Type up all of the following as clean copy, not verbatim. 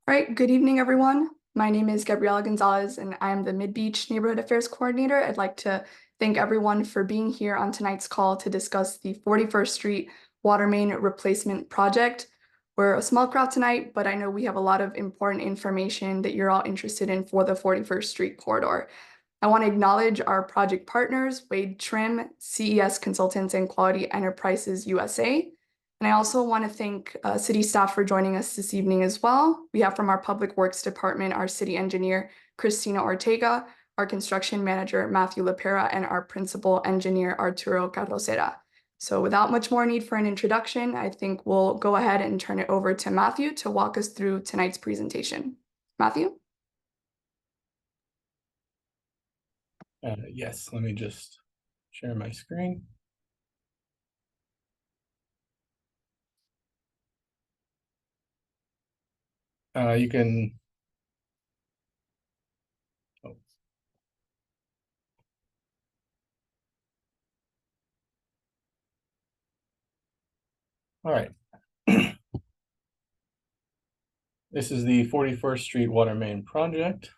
All right, good evening, everyone. My name is Gabriela Gonzalez, and I am the Mid-Beach Neighborhood Affairs Coordinator. I'd like to thank everyone for being here on tonight's call to discuss the 41st Street Water Main Replacement Project. We're a small crowd tonight, but I know we have a lot of important information that you're all interested in for the 41st Street corridor. I want to acknowledge our project partners, Wade Trim, CES Consultants, and Quality Enterprises USA. And I also want to thank city staff for joining us this evening as well. We have from our Public Works Department, our city engineer, Christina Ortega, our construction manager, Matthew Lepera, and our principal engineer, Arturo Carrocera. So without much more need for an introduction, I think we'll go ahead and turn it over to Matthew to walk us through tonight's presentation. Matthew? Yes, let me just share my screen. You can. Oh. All right. This is the 41st Street Water Main project.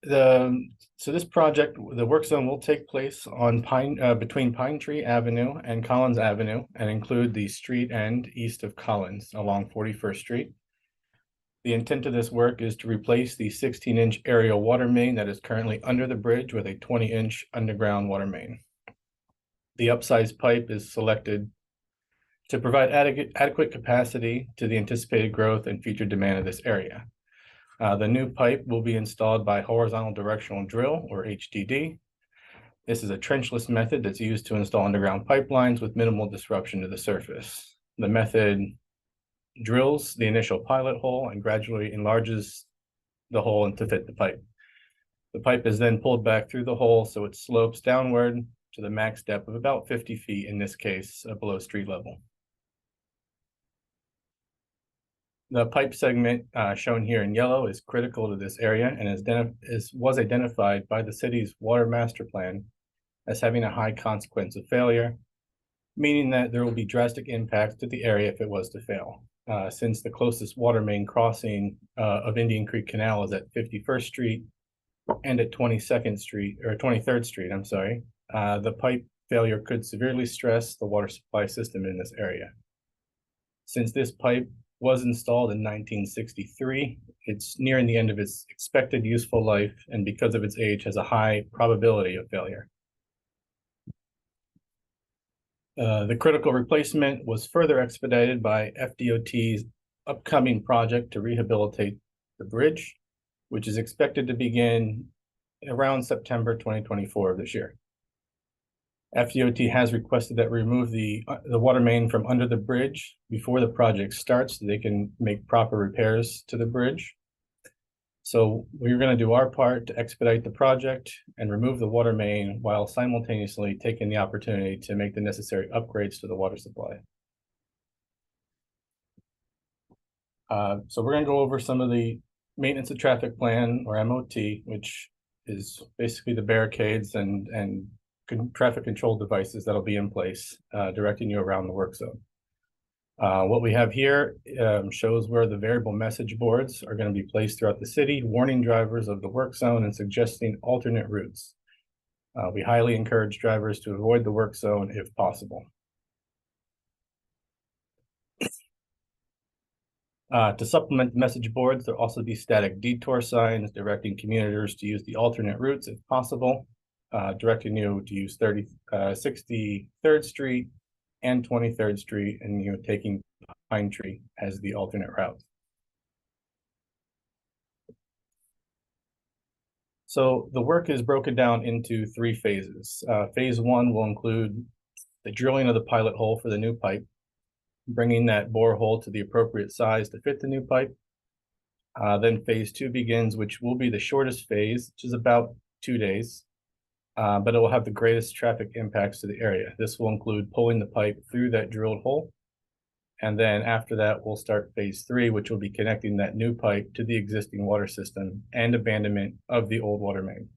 So this project, the work zone will take place on between Pine Tree Avenue and Collins Avenue and include the street end east of Collins along 41st Street. The intent of this work is to replace the 16-inch aerial water main that is currently under the bridge with a 20-inch underground water main. The upsized pipe is selected to provide adequate capacity to the anticipated growth and future demand of this area. The new pipe will be installed by horizontal directional drill, or HDD. This is a trenchless method that's used to install underground pipelines with minimal disruption to the surface. The method drills the initial pilot hole and gradually enlarges the hole to fit the pipe. The pipe is then pulled back through the hole so it slopes downward to the max depth of about 50 feet, in this case, below street level. The pipe segment shown here in yellow is critical to this area and was identified by the city's water master plan as having a high consequence of failure, meaning that there will be drastic impacts to the area if it was to fail. Since the closest water main crossing of Indian Creek Canal is at 51st Street and at 22nd Street, or 23rd Street, I'm sorry, the pipe failure could severely stress the water supply system in this area. Since this pipe was installed in 1963, it's nearing the end of its expected useful life, and because of its age, has a high probability of failure. The critical replacement was further expedited by FDOT's upcoming project to rehabilitate the bridge, which is expected to begin around September 2024 of this year. FDOT has requested that we remove the water main from under the bridge before the project starts so they can make proper repairs to the bridge. So we're going to do our part to expedite the project and remove the water main while simultaneously taking the opportunity to make the necessary upgrades to the water supply. So we're going to go over some of the maintenance of traffic plan, or MOT, which is basically the barricades and traffic control devices that'll be in place, directing you around the work zone. What we have here shows where the variable message boards are going to be placed throughout the city, warning drivers of the work zone and suggesting alternate routes. We highly encourage drivers to avoid the work zone if possible. To supplement the message boards, there'll also be static detour signs directing commuters to use the alternate routes if possible, directing you to use 63rd Street and 23rd Street, and taking Pine Tree as the alternate route. So the work is broken down into 3 phases. Phase 1 will include the drilling of the pilot hole for the new pipe, bringing that borehole to the appropriate size to fit the new pipe. Then phase 2 begins, which will be the shortest phase, which is about 2 days. But it will have the greatest traffic impacts to the area. This will include pulling the pipe through that drilled hole. And then after that, we'll start phase 3, which will be connecting that new pipe to the existing water system and abandonment of the old water main.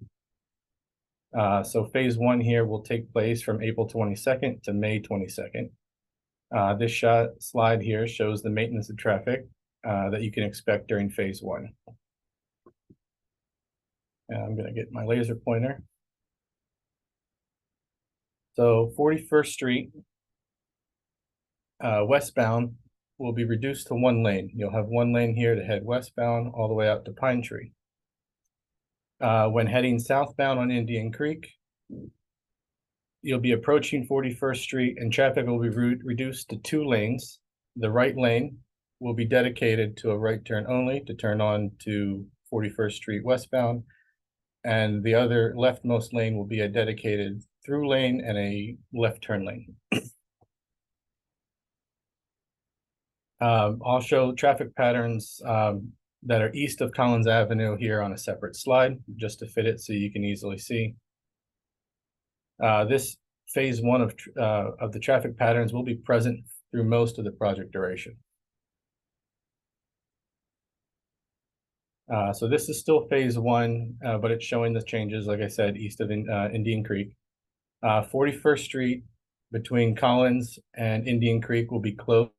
So phase 1 here will take place from April 22nd to May 22nd. This slide here shows the maintenance of traffic that you can expect during phase one. And I'm going to get my laser pointer. So 41st Street westbound will be reduced to one lane. You'll have one lane here to head westbound all the way out to Pine Tree. When heading southbound on Indian Creek, you'll be approaching 41st Street and traffic will be reduced to two lanes. The right lane will be dedicated to a right turn only to turn on to 41st Street westbound. And the other leftmost lane will be a dedicated through lane and a left turn lane. I'll show traffic patterns that are east of Collins Avenue here on a separate slide, just to fit it so you can easily see. This phase one of the traffic patterns will be present through most of the project duration. So this is still phase one, but it's showing the changes, like I said, east of Indian Creek. 41st Street between Collins and Indian Creek will be closed.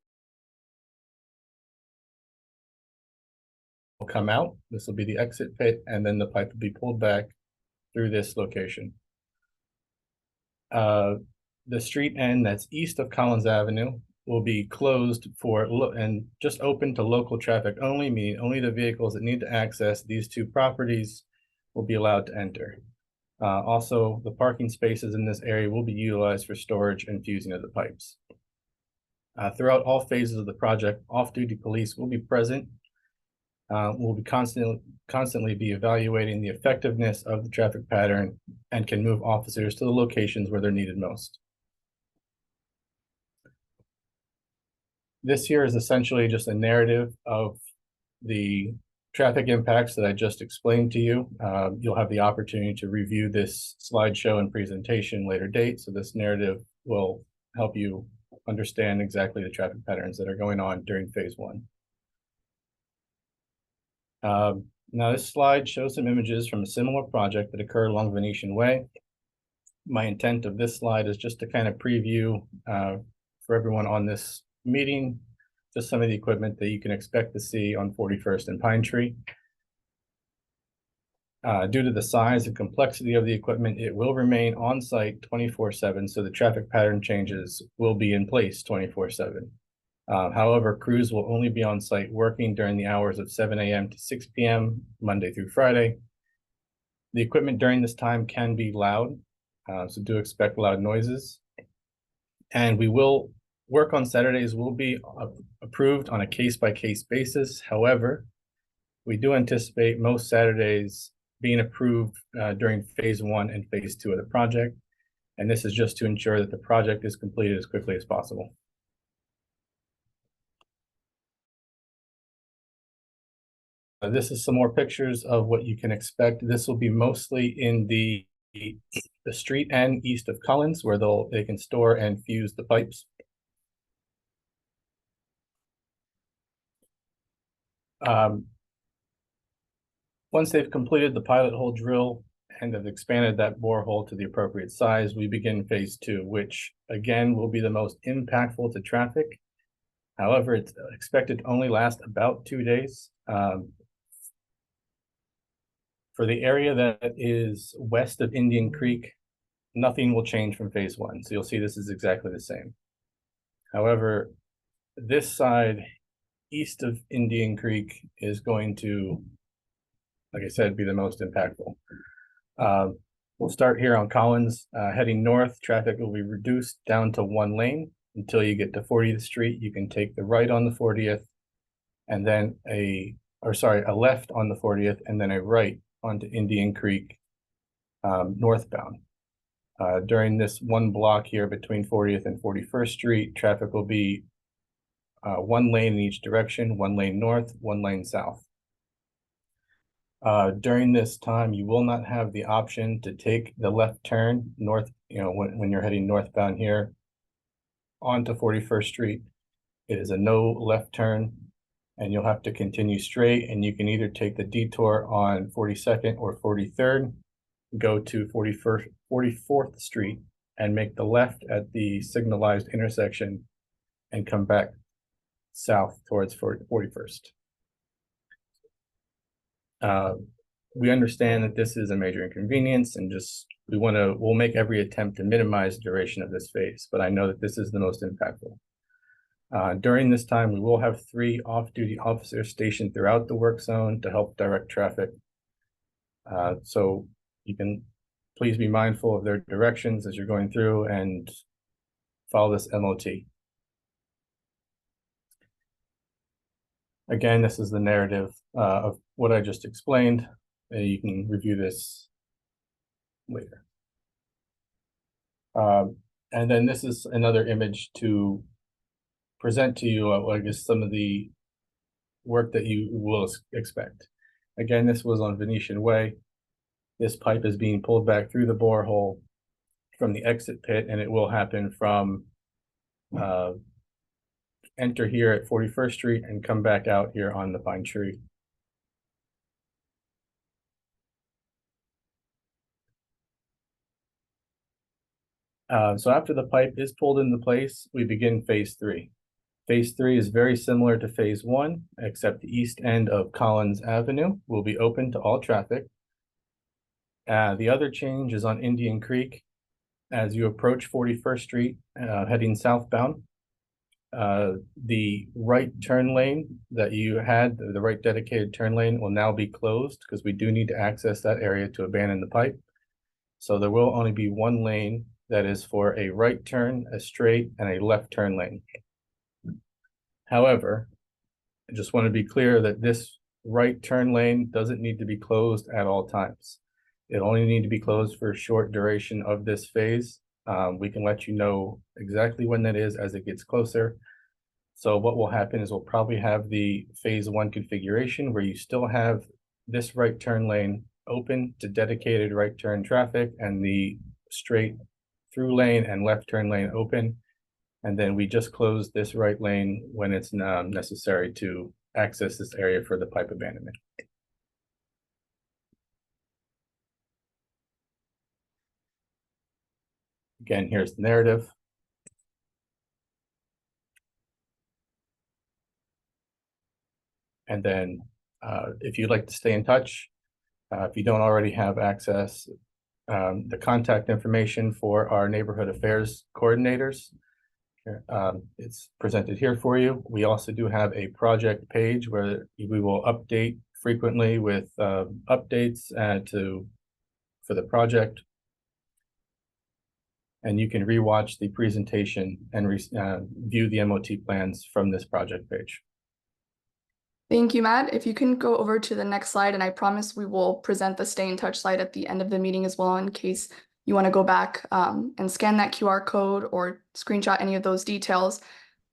Will come out. This will be the exit pit, and then the pipe will be pulled back through this location. The street end that's east of Collins Avenue will be closed and just open to local traffic only, meaning only the vehicles that need to access these two properties will be allowed to enter. Also, the parking spaces in this area will be utilized for storage and fusing of the pipes. Throughout all phases of the project, off-duty police will be present. We'll be constantly be evaluating the effectiveness of the traffic pattern and can move officers to the locations where they're needed most. This here is essentially just a narrative of the traffic impacts that I just explained to you. You'll have the opportunity to review this slideshow and presentation later date. So this narrative will help you understand exactly the traffic patterns that are going on during phase one. Now this slide shows some images from a similar project that occurred along Venetian Way. My intent of this slide is just to kind of preview for everyone on this meeting, just some of the equipment that you can expect to see on 41st and Pine Tree. Due to the size and complexity of the equipment, it will remain on site 24/7, so the traffic pattern changes will be in place 24/7. However, crews will only be on site working during the hours of 7 a.m. to 6 p.m. Monday through Friday. The equipment during this time can be loud, so do expect loud noises. And we will work on Saturdays will be approved on a case-by-case basis. However, we do anticipate most Saturdays being approved during phase one and phase two of the project. And this is just to ensure that the project is completed as quickly as possible. This is some more pictures of what you can expect. This will be mostly in the street end east of Collins, where they can store and fuse the pipes. Once they've completed the pilot hole drill and have expanded that borehole to the appropriate size, we begin phase two, which again will be the most impactful to traffic. However, it's expected to only last about 2 days. For the area that is west of Indian Creek, nothing will change from phase one. So you'll see this is exactly the same. However, this side east of Indian Creek is going to, like I said, be the most impactful. We'll start here on Collins. Heading north, traffic will be reduced down to one lane until you get to 40th Street. You can take the right on the 40th and then a left on the 40th and then a right onto Indian Creek northbound. During this one block here between 40th and 41st Street, traffic will be one lane in each direction, one lane north, one lane south. During this time, you will not have the option to take the left turn north, when you're heading northbound here onto 41st Street. It is a no left turn, and you'll have to continue straight, and you can either take the detour on 42nd or 43rd, go to 44th Street, and make the left at the signalized intersection and come back south towards 41st. We understand that this is a major inconvenience and we'll make every attempt to minimize the duration of this phase, but I know that this is the most impactful. During this time, we will have 3 off-duty officers stationed throughout the work zone to help direct traffic. So you can please be mindful of their directions as you're going through and follow this MOT. Again, this is the narrative of what I just explained. You can review this later. And then this is another image to present to you, I guess, some of the work that you will expect. Again, this was on Venetian Way. This pipe is being pulled back through the borehole from the exit pit, and it will happen from enter here at 41st Street and come back out here on the Pine Tree. So after the pipe is pulled into place, we begin phase 3. Phase 3 is very similar to phase 1, except the east end of Collins Avenue will be open to all traffic. The other change is on Indian Creek. As you approach 41st Street, heading southbound, the right turn lane that you had, the right dedicated turn lane, will now be closed because we do need to access that area to abandon the pipe. So there will only be 1 lane that is for a right turn, a straight, and a left turn lane. However, I just want to be clear that this right turn lane doesn't need to be closed at all times. It only need to be closed for a short duration of this phase. We can let you know exactly when that is as it gets closer. So what will happen is we'll probably have the phase 1 configuration where you still have this right turn lane open to dedicated right turn traffic and the straight through lane and left turn lane open. And then we just close this right lane when it's necessary to access this area for the pipe abandonment. Again, here's the narrative. And then if you'd like to stay in touch, if you don't already have access, the contact information for our neighborhood affairs coordinators, it's presented here for you. We also do have a project page where we will update frequently with updates for the project. And you can rewatch the presentation and view the MOT plans from this project page. Thank you, Matt. If you can go over to the next slide, and I promise we will present the stay in touch slide at the end of the meeting as well, in case you want to go back and scan that QR code or screenshot any of those details.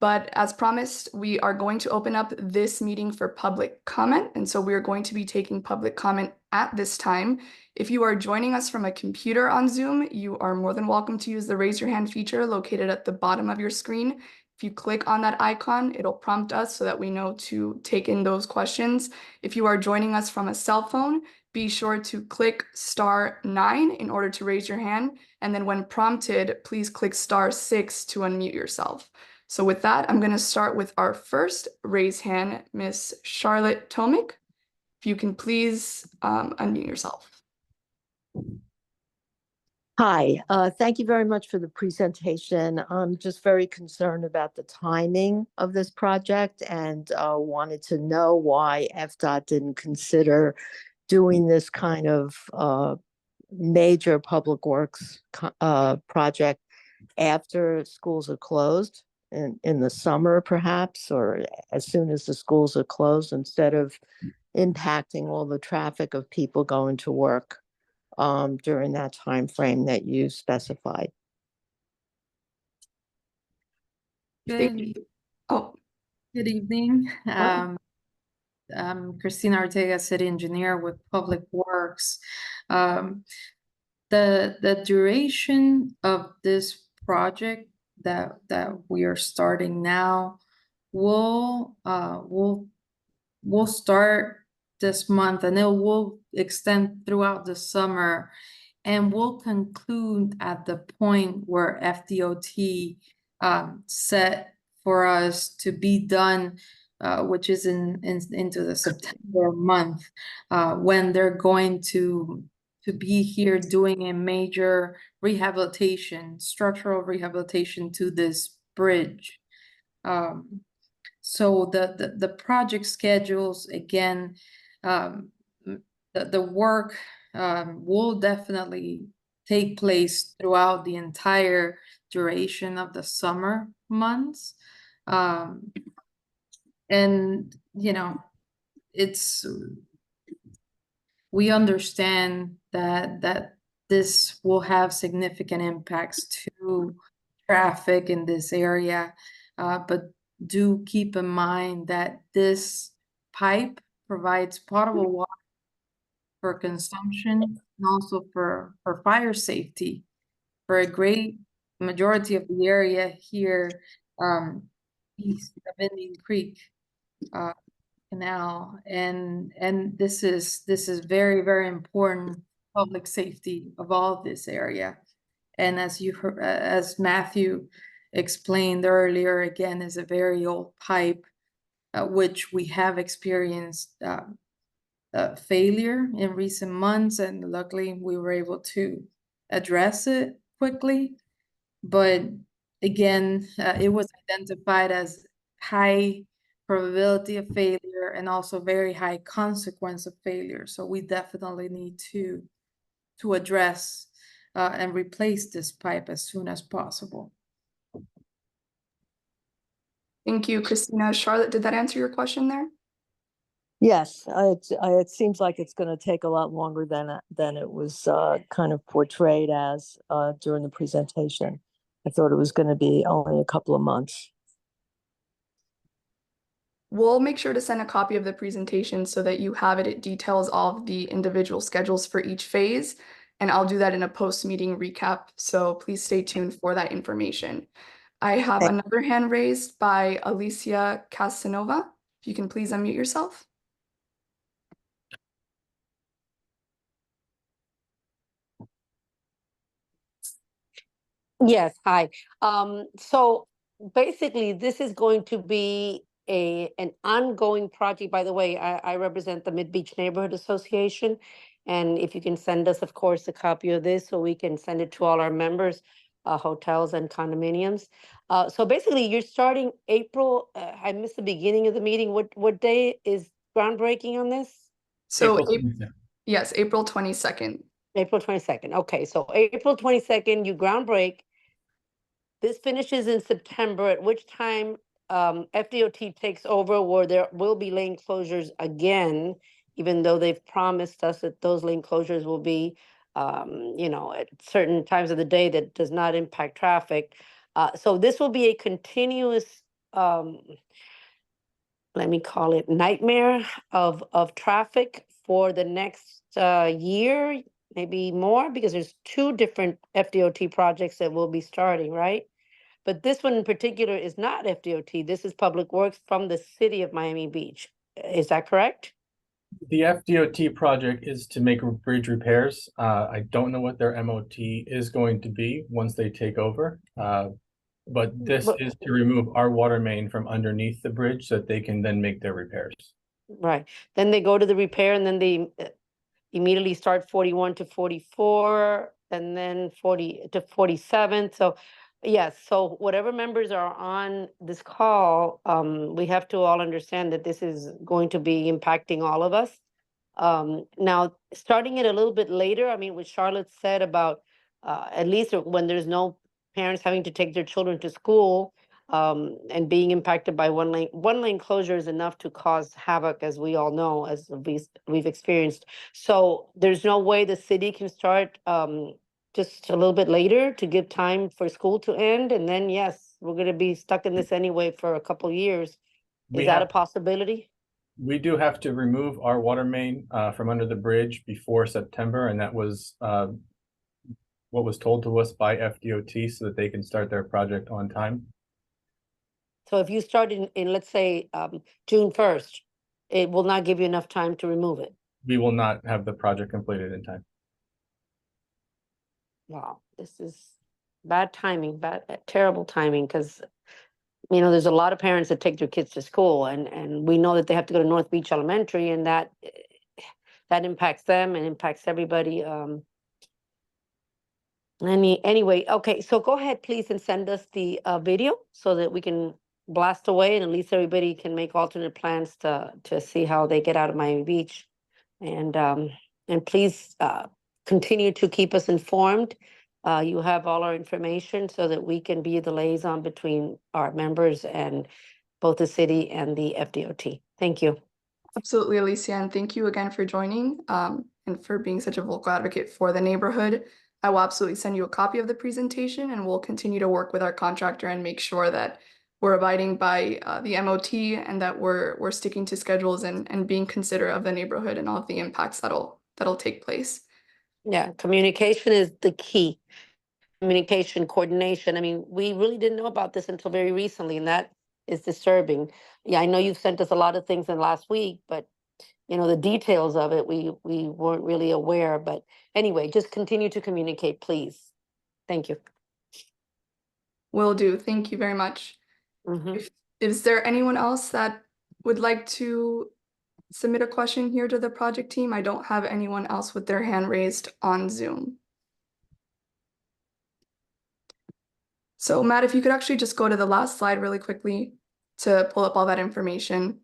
But as promised, we are going to open up this meeting for public comment. And so we are going to be taking public comment at this time. If you are joining us from a computer on Zoom, you are more than welcome to use the raise your hand feature located at the bottom of your screen. If you click on that icon, it'll prompt us so that we know to take in those questions. If you are joining us from a cell phone, be sure to click *9 in order to raise your hand. And then when prompted, please click *6 to unmute yourself. So with that, I'm going to start with our first raise hand, Miss Charlotte Tomic. If you can please unmute yourself. Hi, thank you very much for the presentation. I'm just very concerned about the timing of this project and wanted to know why FDOT didn't consider doing this kind of major public works project after schools are closed in the summer perhaps, or as soon as the schools are closed, instead of impacting all the traffic of people going to work during that time frame that you specified. Good evening. I'm Christina Ortega, city engineer with Public Works. The duration of this project that we are starting now will start this month, and it will extend throughout the summer, and will conclude at the point where FDOT set for us to be done, which is into the September month, when they're going to be here doing a major rehabilitation, structural rehabilitation to this bridge. So the project schedules, again, the work will definitely take place throughout the entire duration of the summer months. And, you know, we understand that this will have significant impacts to traffic in this area, but do keep in mind that this pipe provides potable water for consumption and also for fire safety for a great majority of the area here, east of Indian Creek Canal, and this is very, very important public safety of all this area. And as you heard, as Matthew explained earlier, again, is a very old pipe, which we have experienced failure in recent months, and luckily we were able to address it quickly. But again, it was identified as high probability of failure and also very high consequence of failure. So we definitely need to address and replace this pipe as soon as possible. Thank you, Christina. Charlotte, did that answer your question there? Yes, it seems like it's going to take a lot longer than it was kind of portrayed as during the presentation. I thought it was going to be only a couple of months. We'll make sure to send a copy of the presentation so that you have it. It details all of the individual schedules for each phase, and I'll do that in a post-meeting recap, so please stay tuned for that information. I have another hand raised by Alicia Casanova. If you can please unmute yourself. Yes, hi. So basically, this is going to be an ongoing project. By the way, I represent the Mid-Beach Neighborhood Association. And if you can send us, of course, a copy of this so we can send it to all our members, hotels and condominiums. So basically, you're starting April. I missed the beginning of the meeting. What day is groundbreaking on this? So, April 22nd. yes, April 22nd. April 22nd. Okay, so April 22nd, you ground break. This finishes in September, at which time FDOT takes over, where there will be lane closures again, even though they've promised us that those lane closures will be, you know, at certain times of the day that does not impact traffic. So this will be a continuous, let me call it, nightmare of traffic for the next year, maybe more, because there's 2 different FDOT projects that will be starting, right? But this one in particular is not FDOT. This is Public Works from the city of Miami Beach. Is that correct? The FDOT project is to make bridge repairs. I don't know what their MOT is going to be once they take over. But this is to remove our water main from underneath the bridge so that they can then make their repairs. Right. Then they go to the repair, and then they immediately start 41 to 44, and then 40 to 47. So yes, so whatever members are on this call, we have to all understand that this is going to be impacting all of us. Now, starting it a little bit later, I mean, what Charlotte said about at least when there's no parents having to take their children to school, and being impacted by one lane closure is enough to cause havoc, as we all know, as we've experienced. So there's no way the city can start just a little bit later to give time for school to end. And then, yes, we're going to be stuck in this anyway for a couple of years. Is that a possibility? We do have to remove our water main from under the bridge before September, and that was what was told to us by FDOT so that they can start their project on time. So if you start in let's say, June 1st, it will not give you enough time to remove it. We will not have the project completed in time. Wow, this is bad timing, terrible timing, because you know, there's a lot of parents that take their kids to school, and we know that they have to go to North Beach Elementary, and that impacts them and impacts everybody. Anyway, okay, so go ahead, please, and send us the video so that we can blast away, and at least everybody can make alternate plans to see how they get out of Miami Beach. And please continue to keep us informed. You have all our information so that we can be the liaison between our members and both the city and the FDOT. Thank you. Absolutely, Alicia, and thank you again for joining and for being such a vocal advocate for the neighborhood. I will absolutely send you a copy of the presentation, and we'll continue to work with our contractor and make sure that we're abiding by the MOT and that we're sticking to schedules and being considerate of the neighborhood and all of the impacts that'll take place. Yeah, communication is the key. Communication, coordination. I mean, we really didn't know about this until very recently, and that is disturbing. Yeah, I know you've sent us a lot of things in last week, but you know, the details of it, we weren't really aware. But anyway, just continue to communicate, please. Thank you. Will do. Thank you very much. Is there anyone else that would like to submit a question here to the project team? I don't have anyone else with their hand raised on Zoom. So Matt, if you could actually just go to the last slide really quickly to pull up all that information.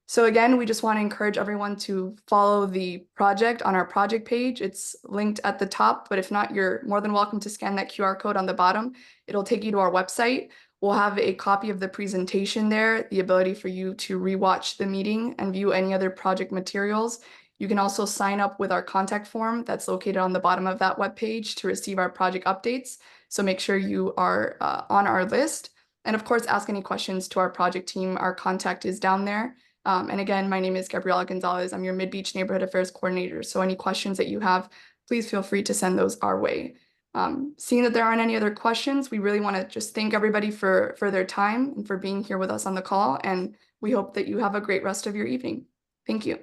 So again, we just want to encourage everyone to follow the project on our project page. It's linked at the top, but if not, you're more than welcome to scan that QR code on the bottom. It'll take you to our website. We'll have a copy of the presentation there, the ability for you to rewatch the meeting and view any other project materials. You can also sign up with our contact form that's located on the bottom of that webpage to receive our project updates. So make sure you are on our list. And of course, ask any questions to our project team. Our contact is down there. And again, my name is Gabriela Gonzalez. I'm your Mid-Beach Neighborhood Affairs Coordinator. So any questions that you have, please feel free to send those our way. Seeing that there aren't any other questions, we really want to just thank everybody for their time and for being here with us on the call. And we hope that you have a great rest of your evening. Thank you.